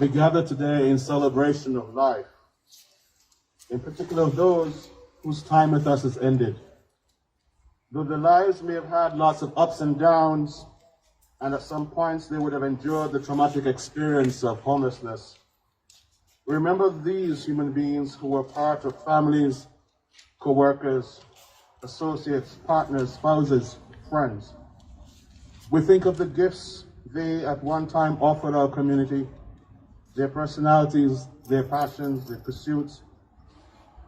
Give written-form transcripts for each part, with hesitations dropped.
We gather today in celebration of life, in particular of those whose time with us has ended. Though their lives may have had lots of ups and downs, and at some points they would have endured the traumatic experience of homelessness, remember these human beings who were part of families, co-workers, associates, partners, spouses, friends. We think of the gifts they at one time offered our community, their personalities, their passions, their pursuits,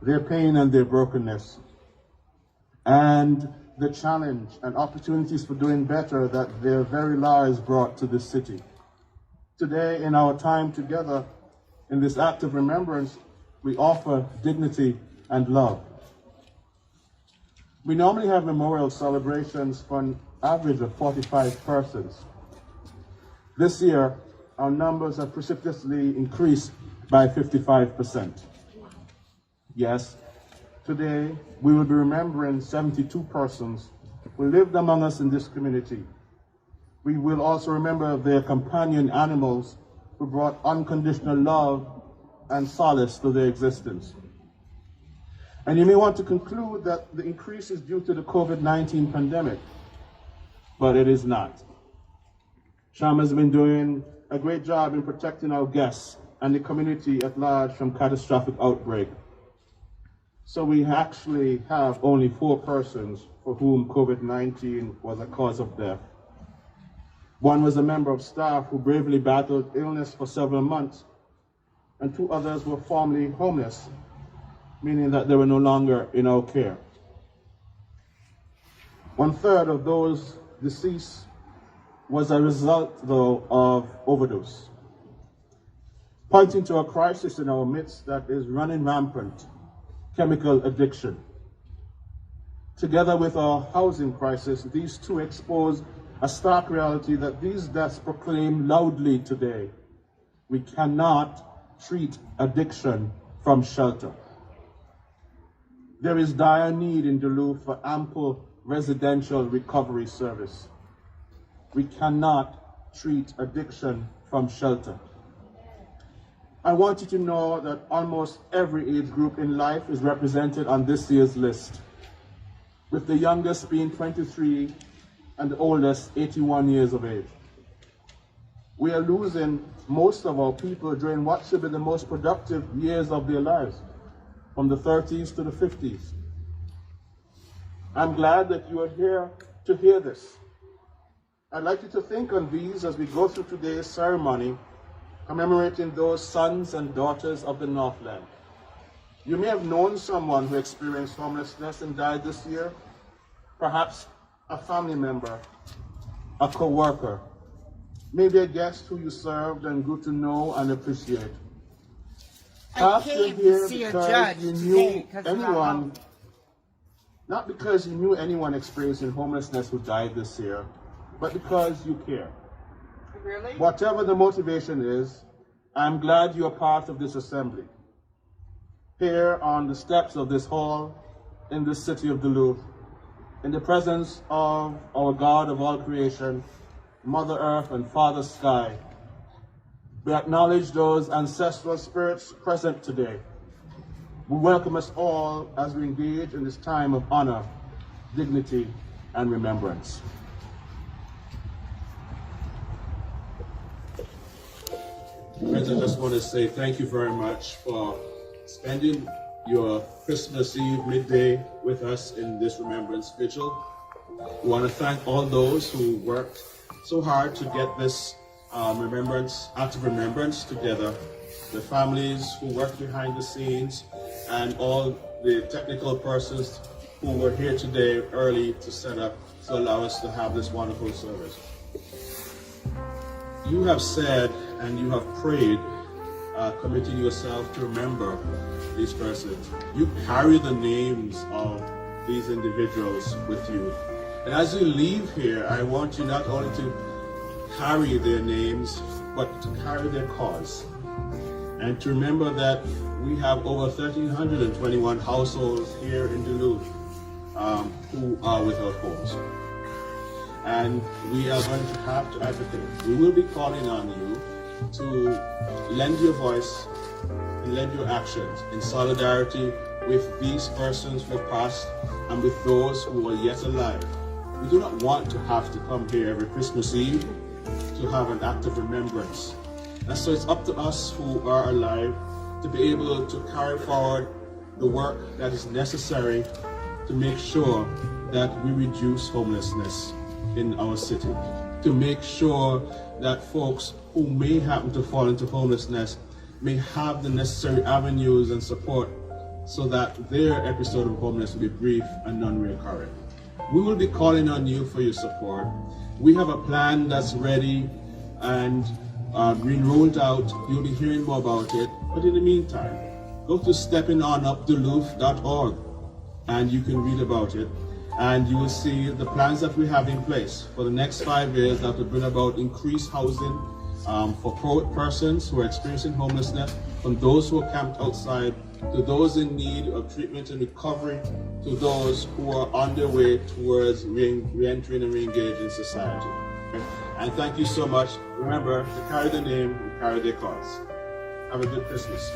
their pain and their brokenness, and the challenge and opportunities for doing better that their very lives brought to this city. Today, in our time together, in this act of remembrance, we offer dignity and love. We normally have memorial celebrations for an average of 45 persons. This year, our numbers have precipitously increased by 55%. Yes, today we will be remembering 72 persons who lived among us in this community. We will also remember their companion animals who brought unconditional love and solace to their existence. And you may want to conclude that the increase is due to the COVID-19 pandemic, but it is not. CHUM has been doing a great job in protecting our guests and the community at large from catastrophic outbreak. So we actually have only 4 persons for whom COVID-19 was a cause of death. One was a member of staff who bravely battled illness for several months, and 2 others were formerly homeless, meaning that they were no longer in our care. 1/3 of those deceased was a result, though, of overdose, pointing to a crisis in our midst that is running rampant: chemical addiction. Together with our housing crisis, these 2 expose a stark reality that these deaths proclaim loudly today. We cannot treat addiction from shelter. There is dire need in Duluth for ample residential recovery service. We cannot treat addiction from shelter. I want you to know that almost every age group in life is represented on this year's list, with the youngest being 23 and the oldest 81 years of age. We are losing most of our people during what should be the most productive years of their lives, from the 30s to the 50s. I'm glad that you are here to hear this. I'd like you to think on these as we go through today's ceremony, commemorating those sons and daughters of the Northland. You may have known someone who experienced homelessness and died this year, perhaps a family member, a co-worker, maybe a guest who you served and grew to know and appreciate. I came to see a judge you today knew because anyone, not because you knew anyone experiencing homelessness who died this year, but because you care. Really? Whatever the motivation is, I'm glad you are part of this assembly. Here on the steps of this hall, in the city of Duluth, in the presence of our God of all creation, Mother Earth and Father Sky, we acknowledge those ancestral spirits present today. We welcome us all as we engage in this time of honor, dignity, and remembrance. Friends, I just want to say thank you very much for spending your Christmas Eve midday with us in this remembrance vigil. We want to thank all those who worked so hard to get this act of remembrance together, the families who worked behind the scenes, and all the technical persons who were here today early to set up to allow us to have this wonderful service. You have said and you have prayed, committing yourself to remember these persons. You carry the names of these individuals with you. And as you leave here, I want you not only to carry their names, but to carry their cause. And to remember that we have over 1,321 households here in Duluth who are without homes. And we are going to have to advocate. We will be calling on you to lend your voice and lend your actions in solidarity with these persons who have passed and with those who are yet alive. We do not want to have to come here every Christmas Eve to have an act of remembrance. And so it's up to us who are alive to be able to carry forward the work that is necessary to make sure that we reduce homelessness in our city, to make sure that folks who may happen to fall into homelessness may have the necessary avenues and support so that their episode of homelessness will be brief and non-recurring. We will be calling on you for your support. We have a plan that's ready and being rolled out. You'll be hearing more about it. But in the meantime, go to steppingonupduluth.org and you can read about it. And you will see the plans that we have in place for the next 5 years that will bring about increased housing for persons who are experiencing homelessness, from those who are camped outside, to those in need of treatment and recovery, to those who are on their way towards re-entering and re-engaging in society. And thank you so much. Remember, to carry the name, we carry the cause. Have a good Christmas.